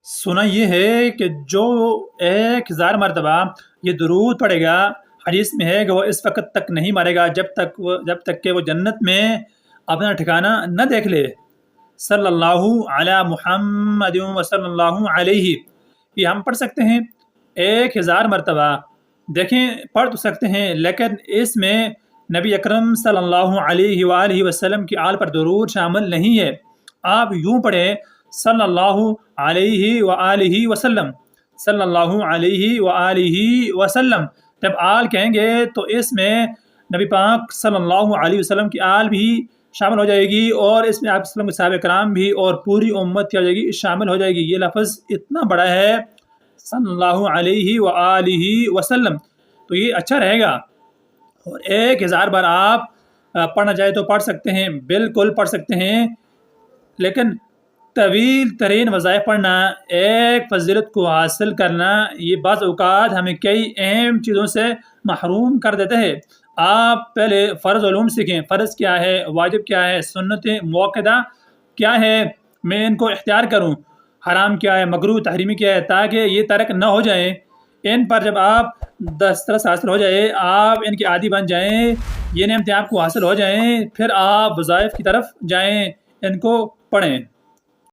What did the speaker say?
सुना ये है कि जो 1000 मरतबा ये दुरूद पढ़ेगा, हदीस में है कि वो इस वक़्त तक नहीं मरेगा जब तक कि वो जन्नत में अपना ठिकाना न देख ले। सल्लल्लाहु अला मुहम्मद व सल्लल्लाहु अलैहि, ये हम पढ़ सकते हैं 1000 मरतबा। देखें, पढ़ तो सकते हैं, लेकिन इसमें नबी अकरम सल्लल्लाहु अलैहि वालैहि वसल्लम की आल पर दुरूद शामिल नहीं है। आप यूं पढ़ें सल्लल्लाहु अलैहि व आलिहि वसल्लम, सल्लल्लाहु अलैहि व आलिहि वसल्लम। जब आल कहेंगे तो इसमें नबी पाक सल्लल्लाहु अलैहि वसल्लम की आल भी शामिल हो जाएगी और इसमें आप वसल्लम के साहब कराम भी और पूरी उम्मत क्या हो जाएगी, शामिल हो जाएगी। ये लफ्ज़ इतना बड़ा है सल्लल्लाहु अलैहि व आलिहि वसल्लम, तो ये अच्छा रहेगा। और 1000 बार आप पढ़ना चाहे तो पढ़ सकते हैं, बिल्कुल पढ़ सकते हैं, लेकिन तवील तरीन वज़ाइफ पढ़ना, एक फजीलत को हासिल करना, ये बाज़ औक़ात हमें कई अहम चीज़ों से महरूम कर देते हैं। आप पहले फ़र्ज़ उलूम सीखें, फ़र्ज़ क्या है, वाजिब क्या है, सुन्नत मुअक्कदा क्या है, मैं इनको इख्तियार करूँ, हराम क्या है, मकरूह तहरीमी क्या है, ताकि ये तर्क न हो जाए। इन पर जब आप दस्तरस हासिल हो जाए, आप इनके आदी बन जाएँ, ये नेमतें आपको हासिल हो जाएँ, फिर आप वज़ाइफ की तरफ जाएँ, इनको पढ़ें।